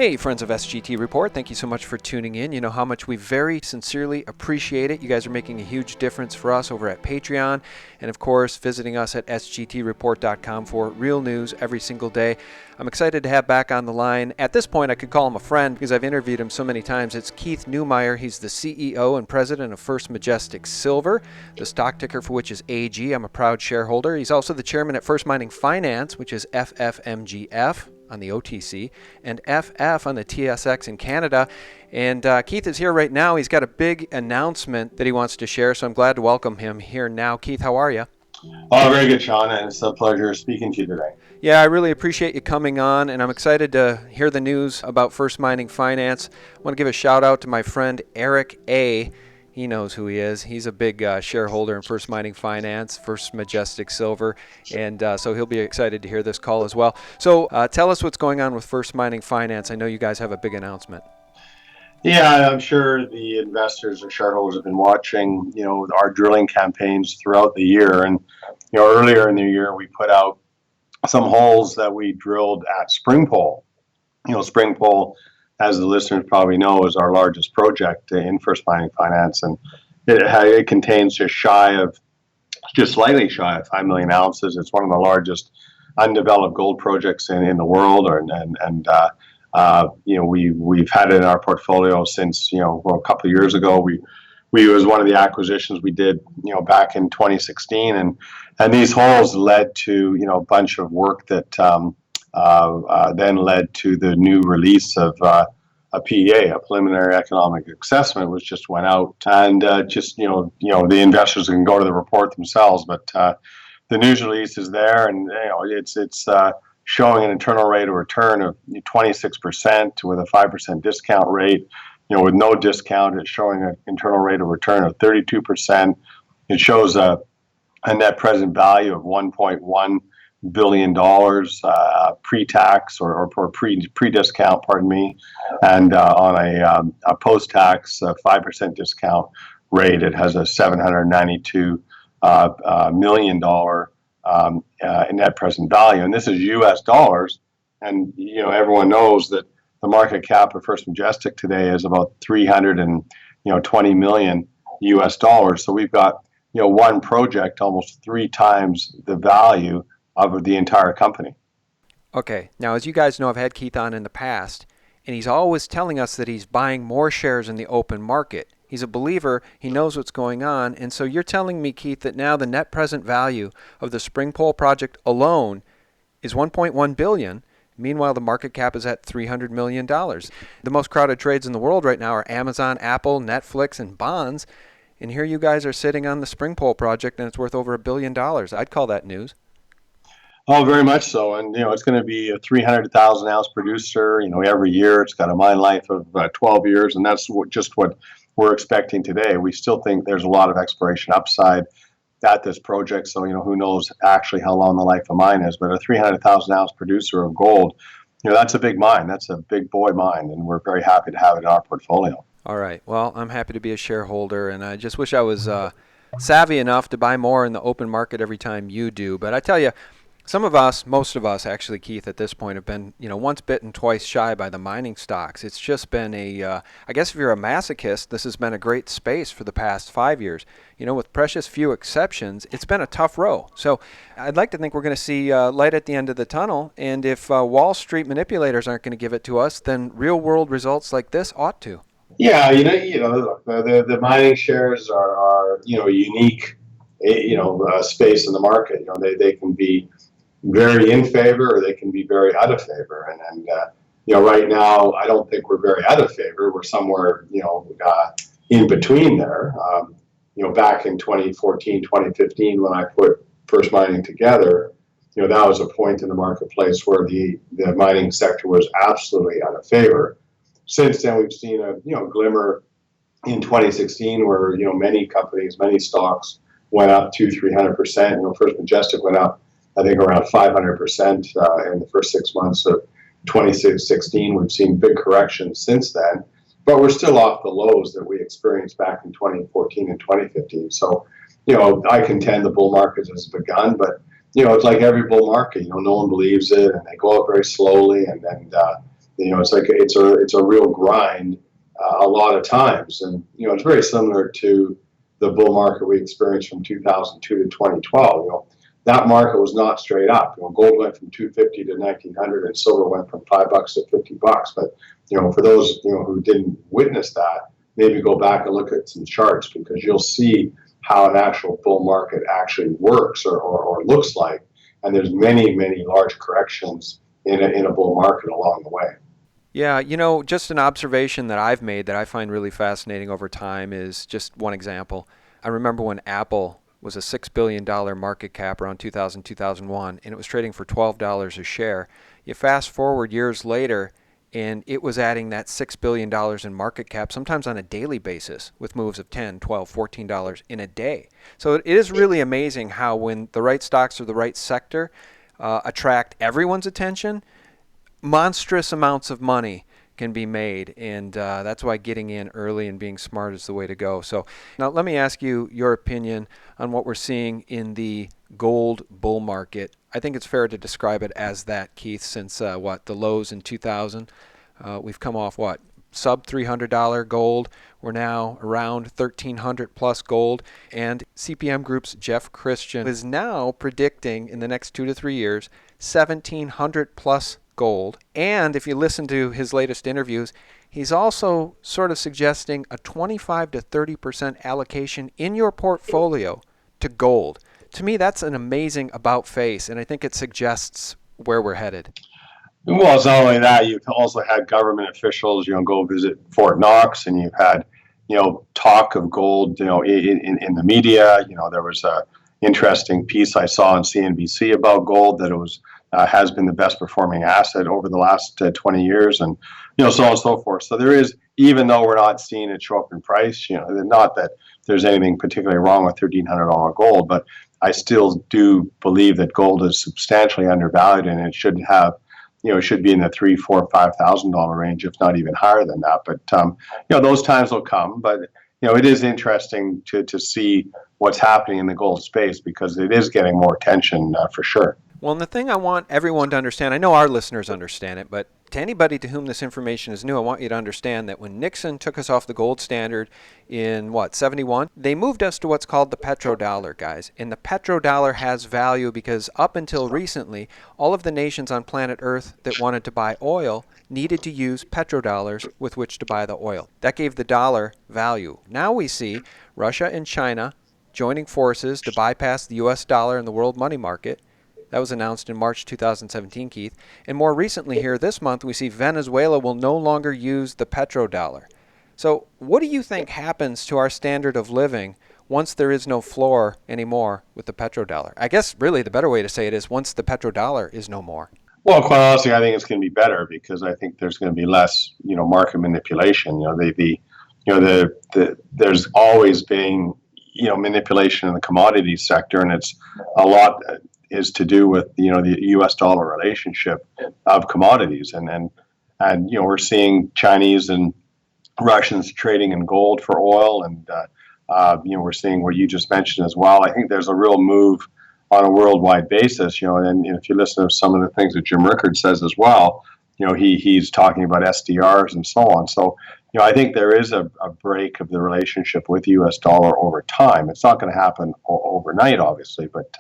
Hey, friends of SGT Report, thank you so much for tuning in. You know how much we very sincerely appreciate it. You guys are making a huge difference for us over at Patreon. And of course, visiting us at sgtreport.com for real news every single day. I'm excited to have back on the line. At this point, I could call him a friend because I've interviewed him so many times. It's Keith Neumeyer. He's the CEO and president of First Majestic Silver, the stock ticker for which is AG. I'm a proud shareholder. He's also the chairman at First Mining Finance, which is FFMGF. On the OTC, and FF on the TSX in Canada. And Keith is here right now. He's got a big announcement that he wants to share, so I'm glad to welcome him here now. Keith, how are you? Oh, very good, Sean, and it's a pleasure speaking to you today. Yeah, I really appreciate you coming on, and I'm excited to hear the news about First Mining Finance. I want to give a shout out to my friend Eric A. He knows who he is. He's a big shareholder in First Mining Finance, First Majestic Silver, and so he'll be excited to hear this call as well. So tell us what's going on with First Mining Finance. I know you guys have a big announcement. Yeah, I'm sure the investors or shareholders have been watching, our drilling campaigns throughout the year. And, earlier in the year, we put out some holes that we drilled at Springpole. Springpole, as the listeners probably know, is our largest project in First Mining Finance, and it contains just slightly shy of 5 million ounces. It's one of the largest undeveloped gold projects in the world, we've had it in our portfolio since a couple of years ago. We was one of the acquisitions we did back in 2016, and these holes led to a bunch of work that then led to the new release of a PEA, a preliminary economic assessment, which just went out, and the investors can go to the report themselves. But the news release is there, and it's showing an internal rate of return of 26% with a 5% discount rate. With no discount, it's showing an internal rate of return of 32%. It shows a net present value of $1.1 billion pre-tax or pre-discount, pardon me, and on a post-tax 5% discount rate, it has a $792 million net present value, and this is U.S. dollars. And everyone knows that the market cap of First Majestic today is about 320 million U.S. dollars. So we've got one project almost 3 times the value of the entire company. Okay, now as you guys know, I've had Keith on in the past, and he's always telling us that he's buying more shares in the open market. He's a believer, he knows what's going on, and so you're telling me, Keith, that now the net present value of the Springpole project alone is $1.1 billion. Meanwhile, the market cap is at $300 million. The most crowded trades in the world right now are Amazon, Apple, Netflix, and bonds, and here you guys are sitting on the Springpole project, and it's worth over $1 billion. I'd call that news. Oh, very much so. And, it's going to be a 300,000 ounce producer, every year. It's got a mine life of 12 years. And that's just what we're expecting today. We still think there's a lot of exploration upside at this project. So, who knows actually how long the life of mine is. But a 300,000 ounce producer of gold, that's a big mine. That's a big boy mine. And we're very happy to have it in our portfolio. All right. Well, I'm happy to be a shareholder. And I just wish I was savvy enough to buy more in the open market every time you do. But I tell you, some of us, most of us actually, Keith, at this point have been, once bitten, twice shy by the mining stocks. It's just been I guess if you're a masochist, this has been a great space for the past 5 years. With precious few exceptions, it's been a tough row. So I'd like to think we're going to see light at the end of the tunnel. And if Wall Street manipulators aren't going to give it to us, then real world results like this ought to. Yeah, the mining shares are unique, space in the market. They can be very in favor, or they can be very out of favor. And right now, I don't think we're very out of favor. We're somewhere, in between there. Back in 2014, 2015, when I put First Mining together, that was a point in the marketplace where the mining sector was absolutely out of favor. Since then, we've seen a glimmer in 2016 where many companies, many stocks went up 200-300%. First Majestic went up, I think, around 500% in the first 6 months of 2016. We've seen big corrections since then, but we're still off the lows that we experienced back in 2014 and 2015. So, I contend the bull market has begun, but, it's like every bull market, no one believes it, and they go up very slowly, and then, it's a real grind a lot of times, and it's very similar to the bull market we experienced from 2002 to 2012. That market was not straight up. Gold went from 250 to 1900, and silver went from $5 to $50. But for those who didn't witness that, maybe go back and look at some charts, because you'll see how an actual bull market actually works or looks like. And there's many, many large corrections in a bull market along the way. Yeah, just an observation that I've made that I find really fascinating over time is just one example. I remember when Apple was a $6 billion market cap around 2000, 2001, and it was trading for $12 a share. You fast forward years later, and it was adding that $6 billion in market cap, sometimes on a daily basis, with moves of $10, $12, $14 in a day. So it is really amazing how when the right stocks or the right sector attract everyone's attention, monstrous amounts of money can be made, and that's why getting in early and being smart is the way to go. So now let me ask you your opinion on what we're seeing in the gold bull market. I think it's fair to describe it as that, Keith, since the lows in 2000. We've come off sub $300 gold. We're now around 1,300 plus gold, and CPM Group's Jeff Christian is now predicting in the next 2 to 3 years 1,700 plus gold. And if you listen to his latest interviews, he's also sort of suggesting a 25 to 30% allocation in your portfolio to gold. To me, that's an amazing about face, and I think it suggests where we're headed. Well, it's not only that, you've also had government officials, go visit Fort Knox, and you've had, talk of gold, in the media. There was a interesting piece I saw on CNBC about gold, that it has been the best performing asset over the last 20 years, and so on and so forth. So there is, even though we're not seeing it show up in price, not that there's anything particularly wrong with $1,300 gold, but I still do believe that gold is substantially undervalued, and it should have, it should be in the $3,000, $4,000, $5,000 range, if not even higher than that. But those times will come. But it is interesting to see what's happening in the gold space, because it is getting more attention for sure. Well, and the thing I want everyone to understand, I know our listeners understand it, but to anybody to whom this information is new, I want you to understand that when Nixon took us off the gold standard in, 71, they moved us to what's called the petrodollar, guys. And the petrodollar has value because up until recently, all of the nations on planet Earth that wanted to buy oil needed to use petrodollars with which to buy the oil. That gave the dollar value. Now we see Russia and China joining forces to bypass the U.S. dollar in the world money market. That was announced in March 2017, Keith. And more recently here this month, we see Venezuela will no longer use the petrodollar. So what do you think happens to our standard of living once there is no floor anymore with the petrodollar? I guess really the better way to say it is once the petrodollar is no more. Well, quite honestly, I think it's going to be better, because I think there's going to be less, market manipulation. There's always been, manipulation in the commodities sector, and it's a lot is to do with the U.S. dollar relationship of commodities, and we're seeing Chinese and Russians trading in gold for oil, and we're seeing what you just mentioned as well. I think there's a real move on a worldwide basis, and if you listen to some of the things that Jim Rickard says as well, he's talking about SDRs and so on. So I think there is a break of the relationship with the U.S. dollar over time. It's not going to happen overnight, obviously, but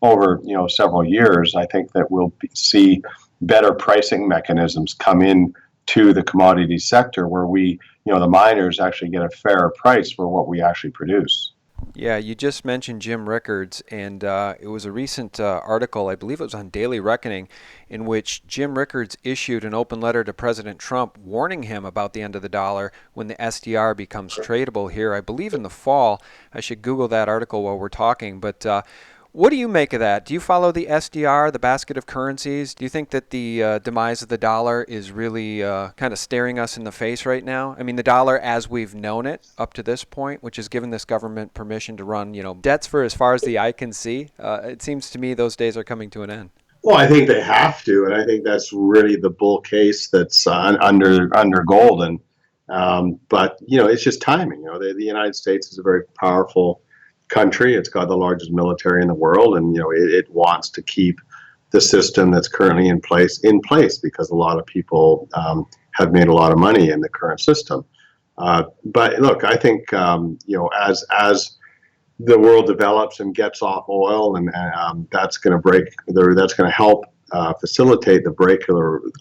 over several years, I think that we'll see better pricing mechanisms come in to the commodity sector, where we, the miners actually get a fairer price for what we actually produce. Yeah, you just mentioned Jim Rickards, and it was a recent article, I believe it was on Daily Reckoning, in which Jim Rickards issued an open letter to President Trump warning him about the end of the dollar when the SDR becomes tradable here, I believe in the fall. I should Google that article while we're talking, but what do you make of that? Do you follow the SDR, the basket of currencies? Do you think that the demise of the dollar is really kind of staring us in the face right now? I mean, the dollar as we've known it up to this point, which has given this government permission to run, debts for as far as the eye can see. It seems to me those days are coming to an end. Well, I think they have to, and I think that's really the bull case that's under gold. And but it's just timing. The United States is a very powerful country. It's got the largest military in the world, and it wants to keep the system that's currently in place because a lot of people have made a lot of money in the current system. But look, I think as the world develops and gets off oil, and that's going to help facilitate the break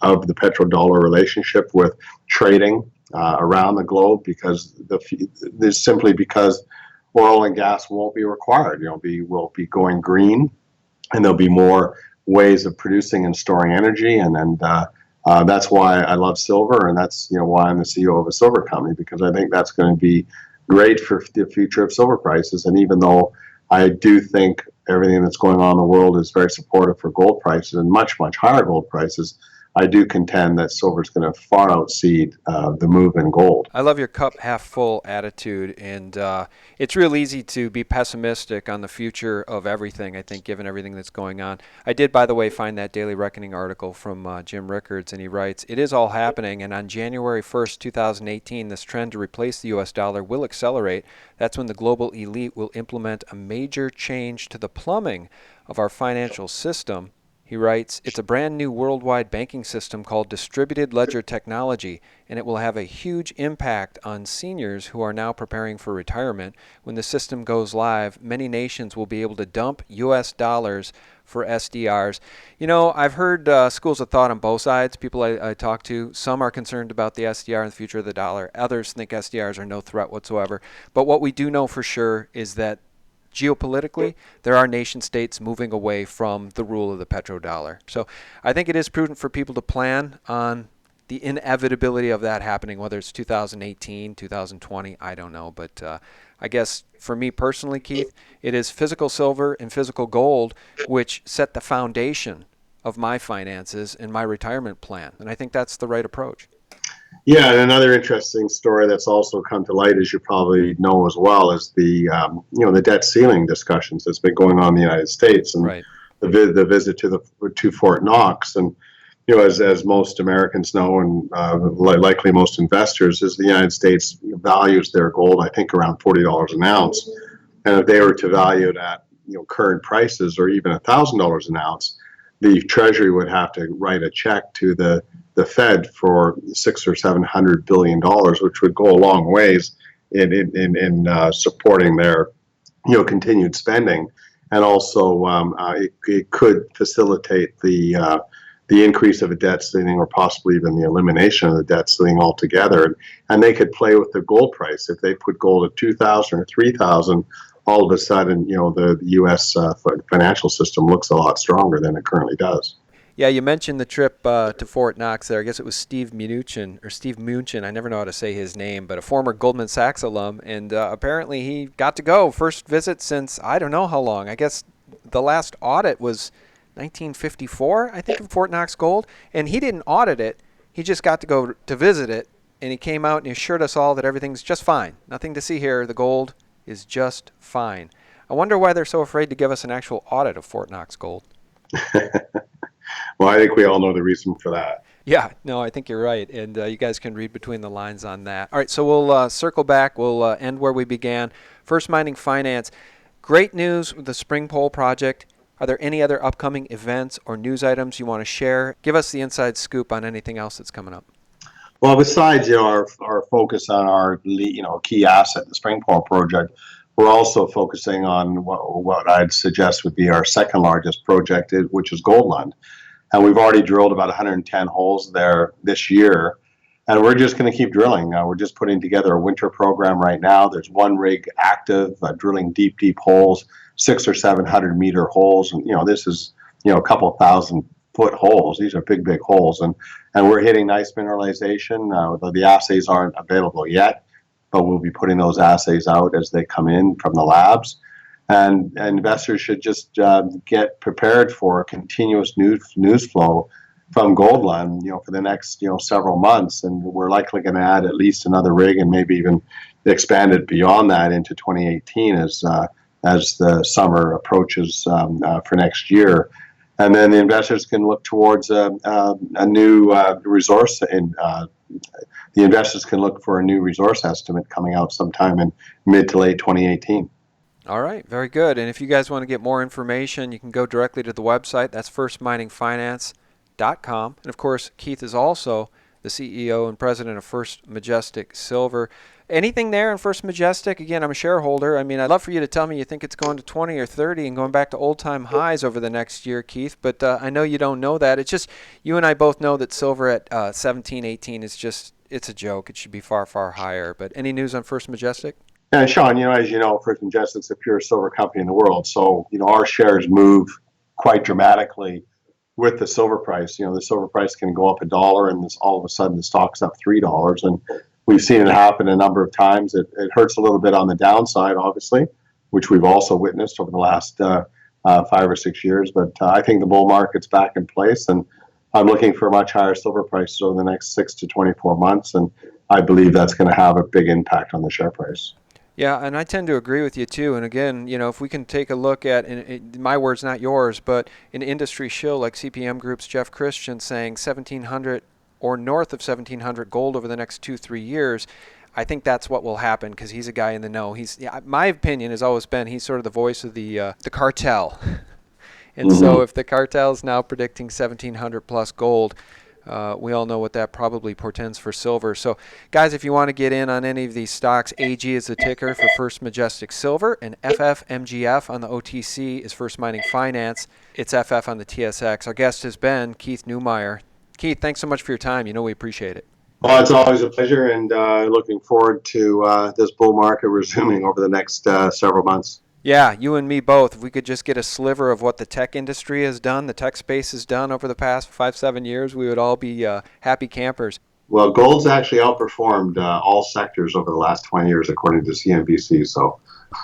of the petrodollar relationship with trading around the globe, because there's simply because oil and gas won't be required. We'll be going green, and there'll be more ways of producing and storing energy, and that's why I love silver, and that's why I'm the CEO of a silver company, because I think that's going to be great for the future of silver prices. And even though I do think everything that's going on in the world is very supportive for gold prices and much, much higher gold prices, I do contend that silver is going to far outseed the move in gold. I love your cup half full attitude, and it's real easy to be pessimistic on the future of everything, I think, given everything that's going on. I did, by the way, find that Daily Reckoning article from Jim Rickards, and he writes, "It is all happening, and on January 1st, 2018, this trend to replace the U.S. dollar will accelerate. That's when the global elite will implement a major change to the plumbing of our financial system." He writes, "It's a brand new worldwide banking system called distributed ledger technology, and it will have a huge impact on seniors who are now preparing for retirement. When the system goes live, many nations will be able to dump U.S. dollars for SDRs." I've heard schools of thought on both sides. People I talk to, some are concerned about the SDR and the future of the dollar. Others think SDRs are no threat whatsoever. But what we do know for sure is that geopolitically, there are nation states moving away from the rule of the petrodollar. So I think it is prudent for people to plan on the inevitability of that happening, whether it's 2018, 2020, I don't know. But I guess for me personally, Keith, it is physical silver and physical gold which set the foundation of my finances and my retirement plan. And I think that's the right approach. Yeah, and another interesting story that's also come to light, as you probably know as well, is the debt ceiling discussions that's been going on in the United States, and right. the visit to Fort Knox. And as most Americans know, and likely most investors, is the United States values their gold, I think, around $40 an ounce, and if they were to value it at current prices, or even $1,000 an ounce, the Treasury would have to write a check to the Fed for $600 or $700 billion, which would go a long ways in supporting their continued spending, and also it could facilitate the increase of a debt ceiling, or possibly even the elimination of the debt ceiling altogether. And they could play with the gold price. If they put gold at 2,000 or 3,000, all of a sudden, the U.S. Financial system looks a lot stronger than it currently does. Yeah, you mentioned the trip to Fort Knox there. I guess it was Steve Mnuchin. I never know how to say his name, but a former Goldman Sachs alum. And apparently he got to go. First visit since I don't know how long. I guess the last audit was 1954, I think, of Fort Knox Gold. And he didn't audit it. He just got to go to visit it. And he came out and he assured us all that everything's just fine. Nothing to see here. The gold is just fine. I wonder why they're so afraid to give us an actual audit of Fort Knox Gold. Well, I think we all know the reason for that. Yeah, no, I think you're right. And you guys can read between the lines on that. All right, so we'll circle back. We'll end where we began. First Mining Finance. Great news with the Spring Pole project. Are there any other upcoming events or news items you want to share? Give us the inside scoop on anything else that's coming up. Well, besides our focus on our key asset, the Spring Pole project, we're also focusing on what I'd suggest would be our second largest project, which is Goldland. And we've already drilled about 110 holes there this year. And we're just going to keep drilling. We're just putting together a winter program right now. There's one rig active, drilling deep holes, 600 or 700 meter holes. And, this is, a couple 1,000-foot holes. These are big holes. And we're hitting nice mineralization. The assays aren't available yet, but we'll be putting those assays out as they come in from the labs. And investors should just get prepared for continuous news flow from Goldland, for the next several months. And we're likely going to add at least another rig, and maybe even expand it beyond that into 2018 as the summer approaches for next year. And then the investors can look towards a new resource, and the investors can look for a new resource estimate coming out sometime in mid to late 2018. All right, very good. And if you guys want to get more information, you can go directly to the website. That's firstminingfinance.com. And of course, Keith is also the CEO and president of First Majestic Silver. Anything there in First Majestic? Again, I'm a shareholder. I mean, I'd love for you to tell me you think it's going to 20 or 30 and going back to old-time highs over the next year, Keith. But I know you don't know that. It's just you and I both know that silver at 17, 18 is just, it's a joke. It should be far, far higher. But any news on First Majestic? And Sean, as you know, First Majestic's the purest silver company in the world. So, our shares move quite dramatically with the silver price. The silver price can go up $1 and all of a sudden the stock's up $3. And we've seen it happen a number of times. It hurts a little bit on the downside, obviously, which we've also witnessed over the last 5 or 6 years. But I think the bull market's back in place, and I'm looking for much higher silver prices over the next 6 to 24 months. And I believe that's going to have a big impact on the share price. Yeah, and I tend to agree with you too. And again, if we can take a look at, and my words, not yours, but an industry shill like CPM Group's Jeff Christian saying 1,700 or north of 1,700 gold over the next 2-3 years, I think that's what will happen because he's a guy in the know. My opinion has always been he's sort of the voice of the cartel. And so if the cartel is now predicting 1,700 plus gold, we all know what that probably portends for silver. So, guys, if you want to get in on any of these stocks, AG is the ticker for First Majestic Silver, and FFMGF on the OTC is First Mining Finance. It's FF on the TSX. Our guest has been Keith Neumeyer. Keith, thanks so much for your time. We appreciate it. Well, it's always a pleasure, and looking forward to this bull market resuming over the next several months. Yeah, you and me both. If we could just get a sliver of what the tech industry has done, the tech space has done over the past 5-7 years, we would all be happy campers. Well, gold's actually outperformed all sectors over the last 20 years, according to CNBC. So,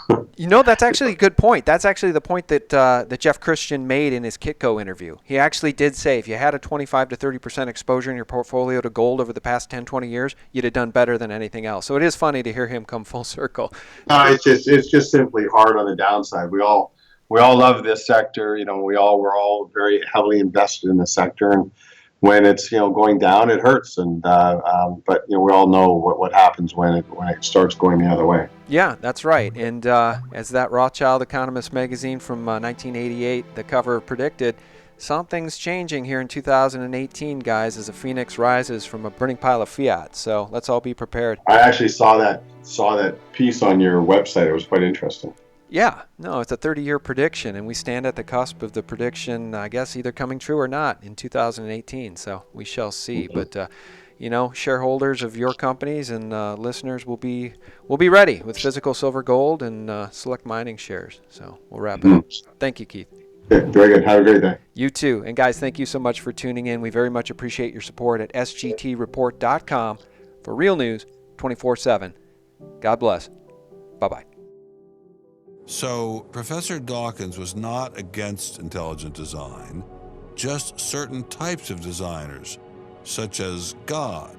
that's actually a good point. That's actually the point that Jeff Christian made in his Kitco interview. He actually did say if you had a 25 to 30% exposure in your portfolio to gold over the past 10, 20 years, you'd have done better than anything else. So it is funny to hear him come full circle. It's just simply hard on the downside. We all love this sector. We're all very heavily invested in the sector, and when it's going down, it hurts. And but we all know what happens when it starts going the other way. Yeah, that's right. And as that Rothschild Economist magazine from 1988, the cover predicted, something's changing here in 2018, guys, as the phoenix rises from a burning pile of fiat. So let's all be prepared. I actually saw that piece on your website. It was quite interesting. Yeah, no, it's a 30-year prediction, and we stand at the cusp of the prediction, I guess, either coming true or not in 2018. So we shall see. But shareholders of your companies and listeners will be ready with physical silver, gold, and select mining shares. So we'll wrap it up. Thank you, Keith. Yeah, very good. Have a great day. You too. And guys, thank you so much for tuning in. We very much appreciate your support at sgtreport.com for real news 24/7. God bless. Bye-bye. So Professor Dawkins was not against intelligent design, just certain types of designers, such as God.